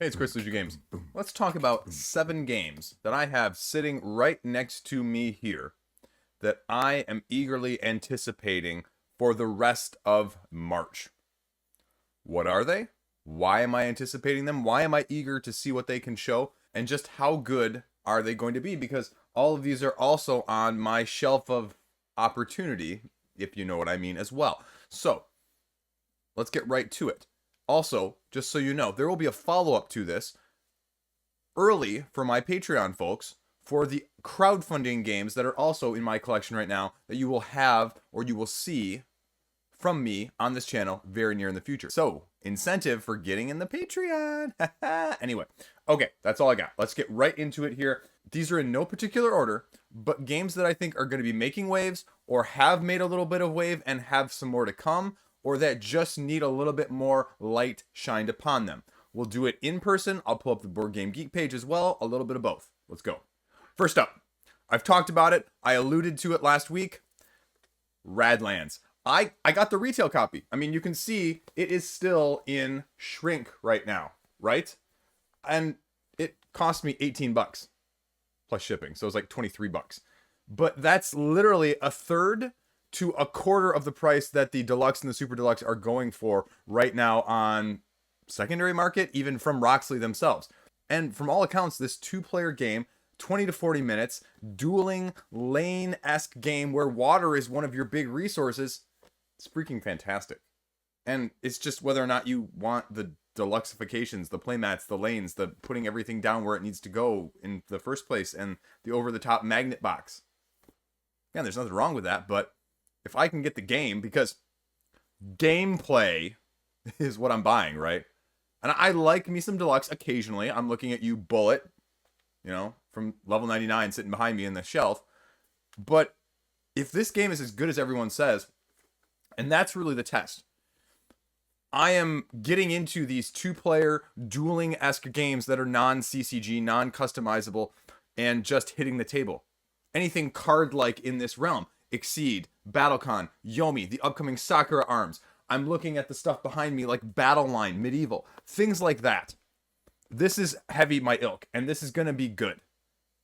Hey, it's Chris, Liege Games. Let's talk about 7 games that I have sitting right next to me here that I am eagerly anticipating for the rest of March. What are they? Why am I anticipating them? Why am I eager to see what they can show? And just how good are they going to be? Because all of these are also on my shelf of opportunity, if you know what I mean, as well. So, let's get right to it. Also, just so you know, there will be a follow-up to this early for my Patreon folks for the crowdfunding games that are also in my collection right now that you will have or you will see from me on this channel very near in the future. So, incentive for getting in the Patreon. Anyway, okay, that's all I got. Let's get right into it here. These are in no particular order, but games that I think are going to be making waves or have made a little bit of wave and have some more to come, or that just need a little bit more light shined upon them. We'll do it in person. I'll pull up the Board Game Geek page as well. A little bit of both. Let's go. First up, I've talked about it. I alluded to it last week. Radlands. I got the retail copy. I mean, you can see it is still in shrink right now, right? And it cost me 18 bucks plus shipping. So it's like 23 bucks. But that's literally a third to a quarter of the price that the deluxe and the super deluxe are going for right now on secondary market, even from Roxley themselves. And from all accounts, this 2-player game, 20 to 40 minutes, dueling lane-esque game where water is one of your big resources, it's freaking fantastic. And it's just whether or not you want the deluxeifications, the playmats, the lanes, the putting everything down where it needs to go in the first place, and the over-the-top magnet box. Yeah, there's nothing wrong with that, but if I can get the game, because gameplay is what I'm buying, right? And I like me some deluxe occasionally. I'm looking at you, Bullet, from level 99 sitting behind me in the shelf. But if this game is as good as everyone says, and that's really the test, I am getting into these 2-player dueling-esque games that are non-CCG, non-customizable, and just hitting the table. Anything card-like in this realm. Exceed, Battlecon, Yomi, the upcoming Sakura arms. I'm looking at the stuff behind me like Battle Line, Medieval, things like that. This is heavy my ilk, and this is going to be good.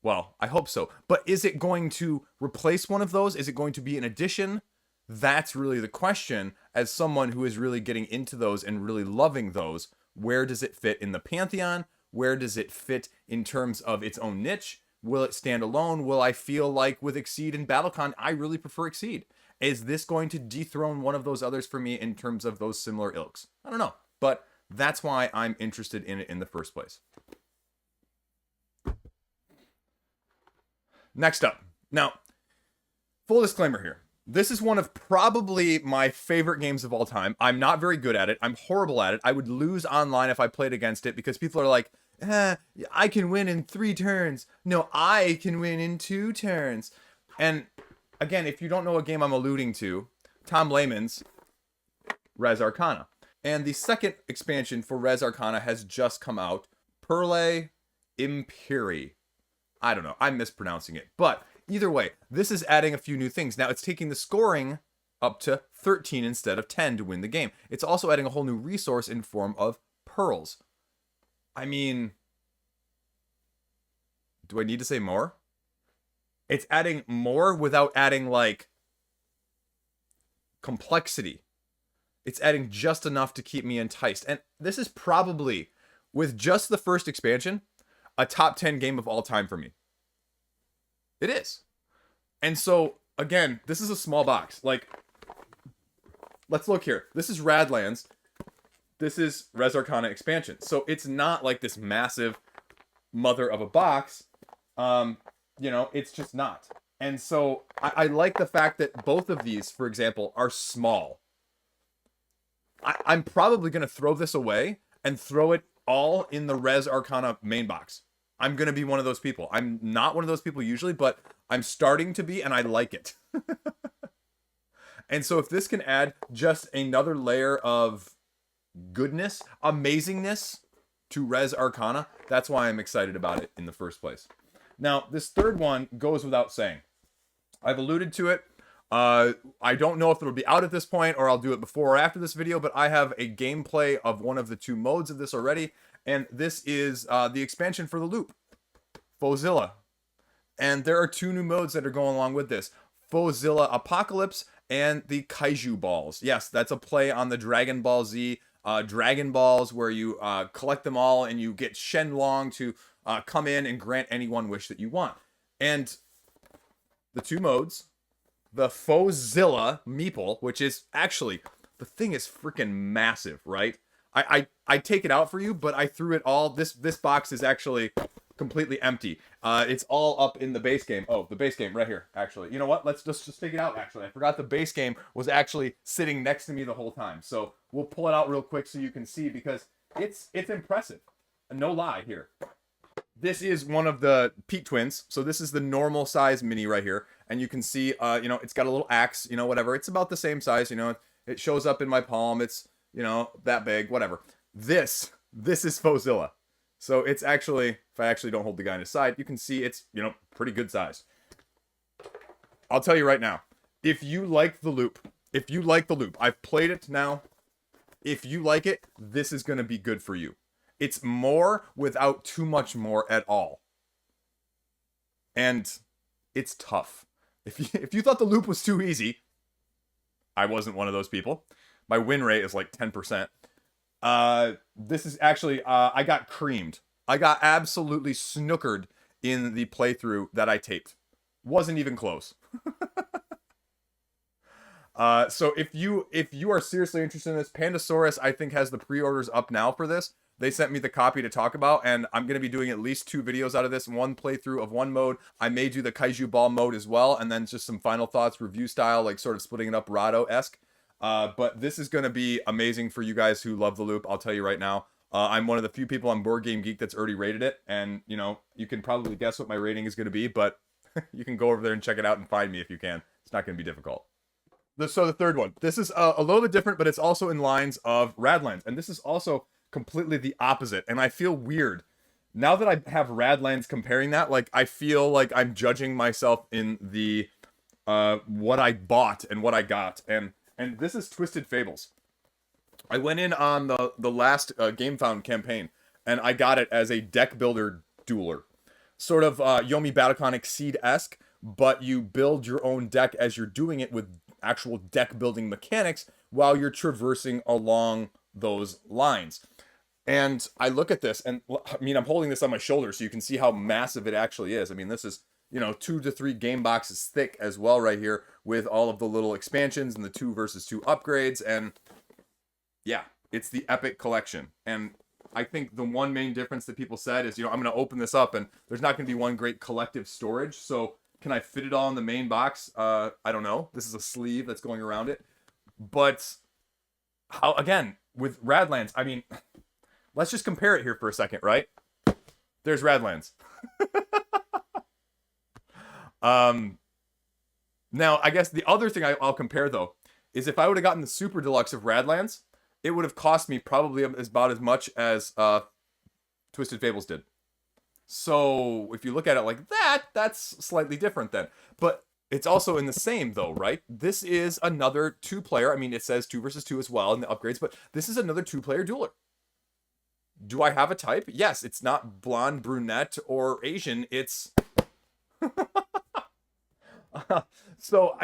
Well, I hope so. But is it going to replace one of those? Is it going to be an addition? That's really the question. As someone who is really getting into those and really loving those, where does it fit in the pantheon? Where does it fit in terms of its own niche? Will it stand alone? Will I feel like with Exceed and Battlecon, I really prefer Exceed? Is this going to dethrone one of those others for me in terms of those similar ilks? I don't know, but that's why I'm interested in it in the first place. Next up. Now, full disclaimer here. This is one of probably my favorite games of all time. I'm not very good at it. I'm horrible at it. I would lose online if I played against it because people are like, I can win in 3 turns. No, I can win in 2 turns. And again, if you don't know what game I'm alluding to, Tom Lehman's Res Arcana. And the second expansion for Res Arcana has just come out. Perle Imperi. I don't know. I'm mispronouncing it. But either way, this is adding a few new things. Now, it's taking the scoring up to 13 instead of 10 to win the game. It's also adding a whole new resource in form of pearls. I mean, do I need to say more? It's adding more without adding, like, complexity. It's adding just enough to keep me enticed. And this is probably, with just the first expansion, a top 10 game of all time for me. It is. And so, again, this is a small box. Like, let's look here. This is Radlands. This is Res Arcana expansion. So it's not like this massive mother of a box. It's just not. And so I like the fact that both of these, for example, are small. I'm probably going to throw this away and throw it all in the Res Arcana main box. I'm going to be one of those people. I'm not one of those people usually, but I'm starting to be, and I like it. And so if this can add just another layer of goodness, amazingness to Res Arcana, that's why I'm excited about it in the first place. Now, this third one goes without saying. I've alluded to it. I don't know if it'll be out at this point or I'll do it before or after this video, but I have a gameplay of one of the 2 modes of this already, And this is the expansion for the loop, Fozilla. And there are 2 new modes that are going along with this. Fozilla Apocalypse and the Kaiju Balls. Yes, that's a play on the Dragon Ball Z Dragon Balls, where you collect them all and you get Shenlong to come in and grant any one wish that you want. And the 2 modes, the Fozilla Meeple, which is actually, the thing is freaking massive, right? I take it out for you, but I threw it all. This box is actually completely empty. It's all up in the base game. Oh, the base game right here, actually. You know what? Let's just take it out, actually. I forgot the base game was actually sitting next to me the whole time. So we'll pull it out real quick so you can see, because it's impressive. No lie here. This is one of the Pete twins. So this is the normal size mini right here. And you can see, it's got a little axe, whatever. It's about the same size, It shows up in my palm. It's, that big, whatever. This is Fozilla. So it's actually, if I actually don't hold the guy on his side, you can see it's, pretty good size. I'll tell you right now, if you like the loop, I've played it now. If you like it, this is going to be good for you. It's more without too much more at all. And it's tough. If you thought the loop was too easy, I wasn't one of those people. My win rate is like 10%. This is actually, I got creamed. I got absolutely snookered in the playthrough that I taped. Wasn't even close. So if you are seriously interested in this, Pandasaurus, I think, has the pre-orders up now for this. They sent me the copy to talk about, and I'm going to be doing at least 2 videos out of this. 1 playthrough of 1 mode. I may do the Kaiju Ball mode as well, and then just some final thoughts, review style, like sort of splitting it up Rado-esque. But this is going to be amazing for you guys who love the loop. I'll tell you right now. I'm one of the few people on Board Game Geek that's already rated it, and, you can probably guess what my rating is going to be, but you can go over there and check it out and find me if you can. It's not going to be difficult. So the third one. This is a little bit different, but it's also in lines of Radlands, and this is also completely the opposite, and I feel weird. Now that I have Radlands comparing that, like, I feel like I'm judging myself in the what I bought and what I got, and this is Twisted Fables. I went in on the last GameFound campaign, and I got it as a deck builder dueler. Sort of Yomi Battlecon Exceed-esque, but you build your own deck as you're doing it with actual deck building mechanics while you're traversing along those lines. And I look at this, and I'm holding this on my shoulder so you can see how massive it actually is. This is, 2 to 3 game boxes thick as well right here, with all of the little expansions and the 2 versus 2 upgrades. And yeah, it's the epic collection. And I think the one main difference that people said is, I'm going to open this up and there's not going to be one great collective storage. So can I fit it all in the main box? I don't know. This is a sleeve that's going around it. But how, again, with Radlands, let's just compare it here for a second, right? There's Radlands. Now, I guess the other thing I'll compare, though, is if I would have gotten the Super Deluxe of Radlands, it would have cost me probably about as much as Twisted Fables did. So if you look at it like that, that's slightly different then. But it's also in the same, though, right? This is another 2-player. It says 2 versus 2 as well in the upgrades, but this is another 2-player dueler. Do I have a type? Yes, it's not blonde, brunette, or Asian. It's... So,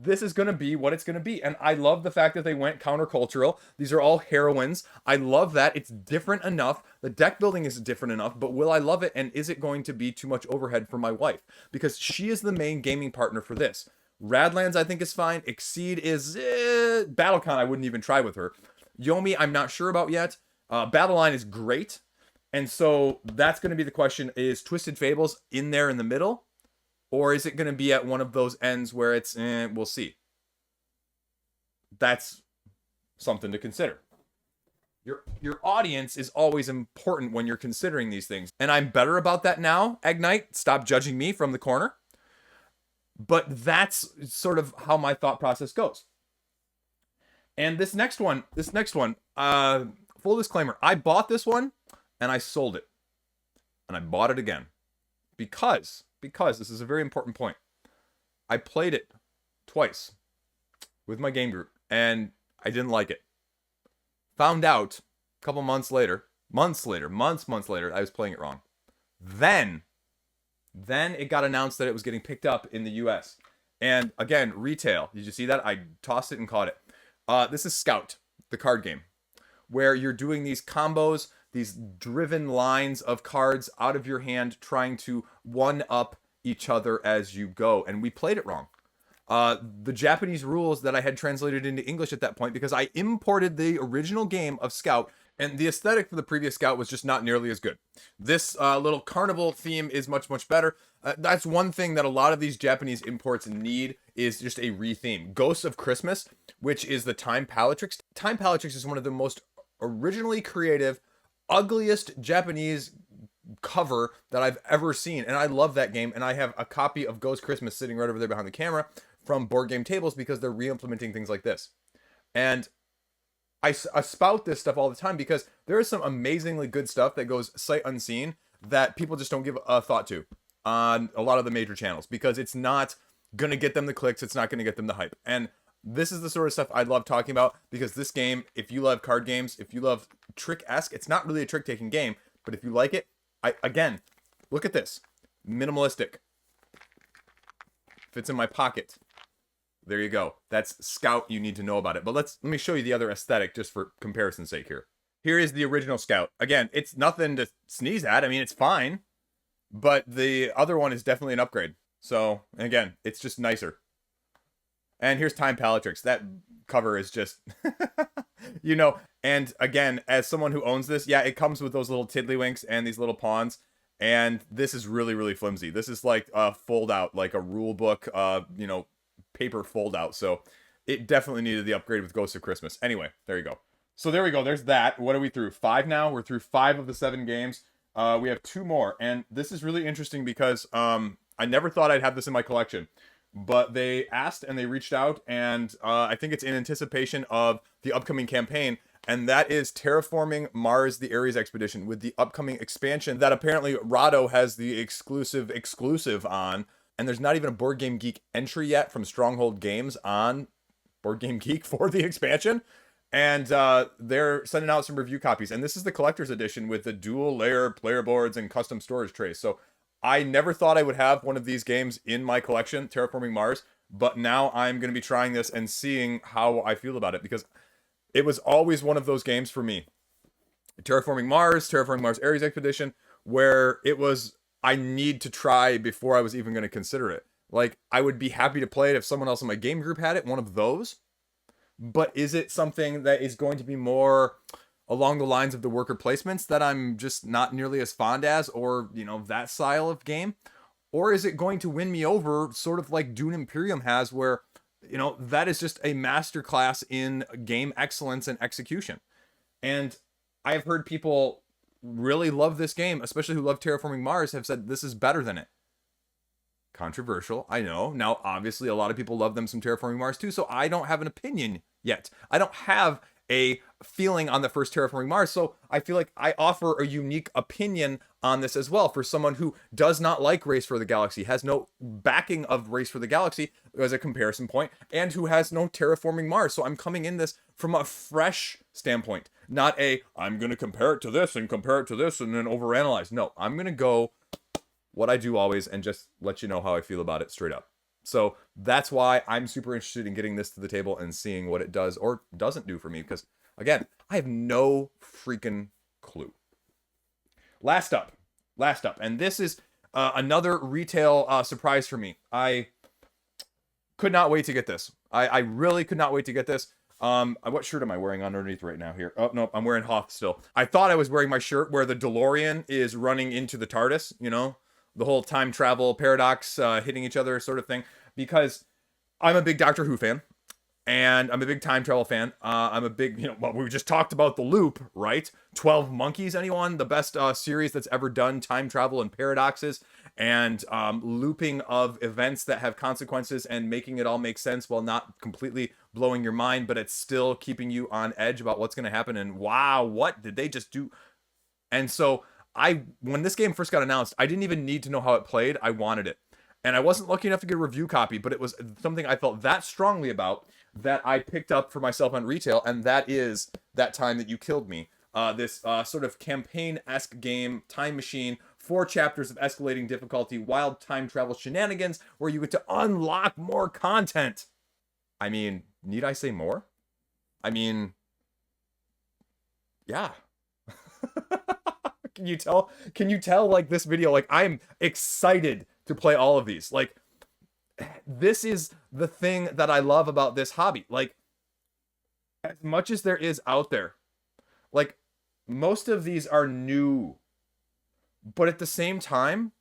this is going to be what it's going to be. And I love the fact that they went countercultural. These are all heroines. I love that. It's different enough. The deck building is different enough, but will I love it? And is it going to be too much overhead for my wife? Because she is the main gaming partner for this. Radlands, I think, is fine. Exceed is... Battlecon, I wouldn't even try with her. Yomi, I'm not sure about yet. Battle Line is great. And so that's going to be the question. Is Twisted Fables in there in the middle? Or is it going to be at one of those ends where it's, we'll see. That's something to consider. Your audience is always important when you're considering these things. And I'm better about that now, Agnite. Stop judging me from the corner. But that's sort of how my thought process goes. And this next one, full disclaimer, I bought this one and I sold it. And I bought it again. Because this is a very important point. I played it twice with my game group and I didn't like it. Found out a couple months later Months later, months later, I was playing it wrong. Then, then it got announced that it was getting picked up in the U.S. And again, retail. Did you see that? I tossed it and caught it. This is Scout, the card game, where you're doing these combos, these driven lines of cards out of your hand, trying to one up each other as you go. And we played it wrong. The Japanese rules that I had translated into English at that point, because I imported the original game of Scout, and the aesthetic for the previous Scout was just not nearly as good. This little carnival theme is much better. That's one thing that a lot of these Japanese imports need, is just a retheme. Ghosts of Christmas, which is the Time Palatrix. Time Palatrix is one of the most originally creative, ugliest Japanese cover that I've ever seen, and I love that game. And I have a copy of Ghost Christmas sitting right over there behind the camera from Board Game Tables, because they're re-implementing things like this. And I spout this stuff all the time because there is some amazingly good stuff that goes sight unseen that people just don't give a thought to on a lot of the major channels, because it's not going to get them the clicks, it's not going to get them the hype. And this is the sort of stuff I love talking about, because this game, if you love card games, if you love trick-esque, it's not really a trick-taking game, but if you like it, again, look at this. Minimalistic. Fits in my pocket. There you go. That's Scout. You need to know about it. But let me show you the other aesthetic just for comparison's sake here. Here is the original Scout. Again, it's nothing to sneeze at. I mean, it's fine. But the other one is definitely an upgrade. So, again, it's just nicer. And here's Time Palatrix. That cover is just, you know, and again, as someone who owns this, yeah, it comes with those little tiddlywinks and these little pawns. And this is really flimsy. This is like a fold out, like a rule book, you know, paper fold out. So it definitely needed the upgrade with Ghosts of Christmas. Anyway, there you go. So there we go. There's that. What are we through? 5 now? We're through 5 of the 7 games. We have 2 more. And this is really interesting because I never thought I'd have this in my collection. But they asked and they reached out, and I think it's in anticipation of the upcoming campaign, and that is Terraforming Mars: The Ares Expedition, with the upcoming expansion that apparently Rahdo has the exclusive on, and there's not even a Board Game Geek entry yet from Stronghold Games on Board Game Geek for the expansion, and they're sending out some review copies, and this is the collector's edition with the dual layer player boards and custom storage trays. So I never thought I would have one of these games in my collection, Terraforming Mars, but now I'm going to be trying this and seeing how I feel about it, because it was always one of those games for me. Terraforming Mars Ares Expedition, where it was, I need to try before I was even going to consider it. Like, I would be happy to play it if someone else in my game group had it, one of those. But is it something that is going to be more along the lines of the worker placements that I'm just not nearly as fond as, or, you know, that style of game? Or is it going to win me over, sort of like Dune Imperium has, where, you know, that is just a masterclass in game excellence and execution? And I've heard people really love this game, especially who love Terraforming Mars, have said this is better than it. Controversial, I know. Now, obviously, a lot of people love them some Terraforming Mars too, so I don't have an opinion yet. I don't have a feeling on the first Terraforming Mars, so I feel like I offer a unique opinion on this as well for someone who does not like Race for the Galaxy, has no backing of Race for the Galaxy as a comparison point, and who has no Terraforming Mars. So I'm coming in this from a fresh standpoint, not a, I'm going to compare it to this and compare it to this and then overanalyze. No, I'm going to go what I do always and just let you know how I feel about it straight up. So that's why I'm super interested in getting this to the table and seeing what it does or doesn't do for me, because, again, I have no freaking clue. Last up, and this is another retail surprise for me. I could not wait to get this. I really could not wait to get this. What shirt am I wearing underneath right now here? Oh, no, I'm wearing Hoth still. I thought I was wearing my shirt where the DeLorean is running into the TARDIS, you know? The whole time travel paradox hitting each other sort of thing, because I'm a big Doctor Who fan, and I'm a big time travel fan. I'm a big, you know, well, we just talked about The Loop, right? 12 Monkeys, anyone? The best series that's ever done time travel and paradoxes and looping of events that have consequences and making it all make sense while not completely blowing your mind, but it's still keeping you on edge about what's going to happen. And wow, what did they just do? And so when this game first got announced, I didn't even need to know how it played. I wanted it. And I wasn't lucky enough to get a review copy, but it was something I felt that strongly about that I picked up for myself on retail, and that is That Time That You Killed Me. this sort of campaign-esque game, Time Machine, 4 chapters of escalating difficulty, wild time travel shenanigans, where you get to unlock more content. I mean, need I say more? I mean, yeah. Can you tell? Can you tell, like, this video, like, I'm excited to play all of these. Like, this is the thing that I love about this hobby. Like, as much as there is out there, like, most of these are new, but at the same time,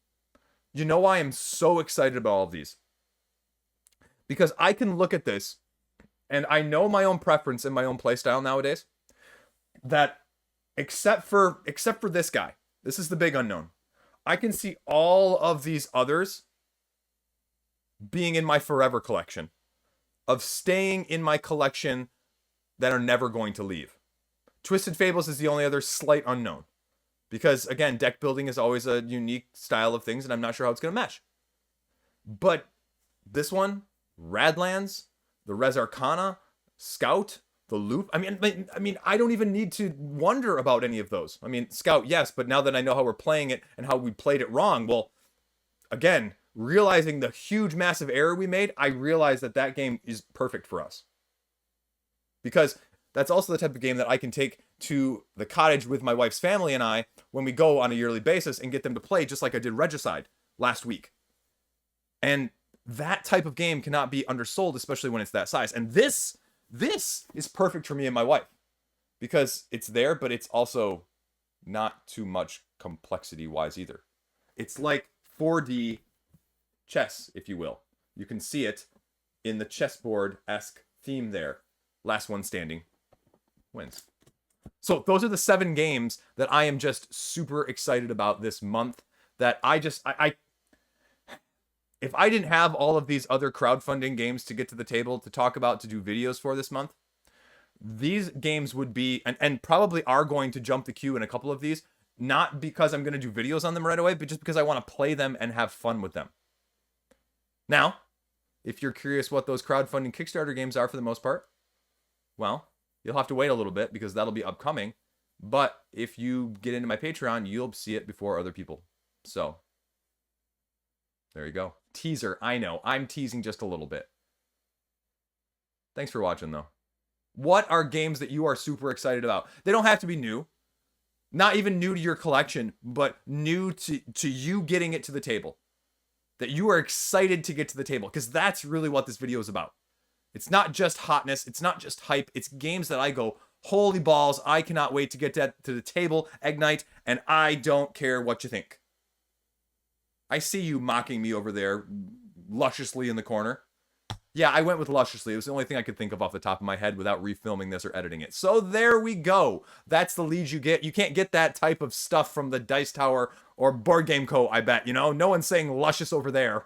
you know why I'm so excited about all of these? Because I can look at this, and I know my own preference and my own playstyle nowadays, that except for this guy, this is the big unknown, I can see all of these others being in my forever collection, of staying in my collection, that are never going to leave. Twisted Fables is the only other slight unknown, because again, deck building is always a unique style of things, and I'm not sure how it's going to mesh. But this one, Radlands, the Res Arcana, Scout, the Loop. I mean, I don't even need to wonder about any of those. I mean, Scout, yes, but now that I know how we're playing it and how we played it wrong, well, again, realizing the huge, massive error we made, I realize that that game is perfect for us. Because that's also the type of game that I can take to the cottage with my wife's family and I when we go on a yearly basis and get them to play, just like I did Regicide last week. And that type of game cannot be undersold, especially when it's that size. And this is perfect for me and my wife, because it's there, but it's also not too much complexity-wise either. It's like 4D chess, if you will. You can see it in the chessboard-esque theme there. Last one standing wins. So those are the 7 games that I am just super excited about this month, that I if I didn't have all of these other crowdfunding games to get to the table to talk about, to do videos for this month, these games would be, and probably are going to jump the queue in a couple of these, not because I'm going to do videos on them right away, but just because I want to play them and have fun with them. Now, if you're curious what those crowdfunding Kickstarter games are for the most part, well, you'll have to wait a little bit, because that'll be upcoming. But if you get into my Patreon, you'll see it before other people. So, there you go. Teaser, I know. I'm teasing just a little bit. Thanks for watching, though. What are games that you are super excited about? They don't have to be new. Not even new to your collection, but new to you getting it to the table. That you are excited to get to the table, because that's really what this video is about. It's not just hotness. It's not just hype. It's games that I go, holy balls, I cannot wait to get to the table, Ignite, and I don't care what you think. I see you mocking me over there, lusciously in the corner. Yeah, I went with lusciously. It was the only thing I could think of off the top of my head without refilming this or editing it. So there we go. That's the Liege you get. You can't get that type of stuff from the Dice Tower or Board Game Co., I bet. You know, no one's saying luscious over there.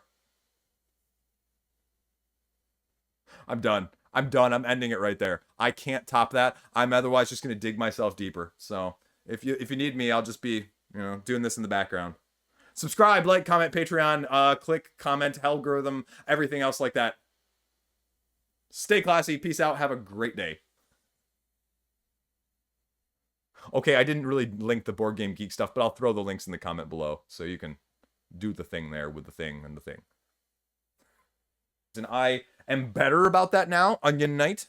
I'm done. I'm done. I'm ending it right there. I can't top that. I'm otherwise just going to dig myself deeper. So if you need me, I'll just be, doing this in the background. Subscribe, like, comment, Patreon, click, comment, algorithm, everything else like that. Stay classy. Peace out. Have a great day. Okay, I didn't really link the Board Game Geek stuff, but I'll throw the links in the comment below so you can do the thing there with the thing and the thing. And I am better about that now, Onion Knight.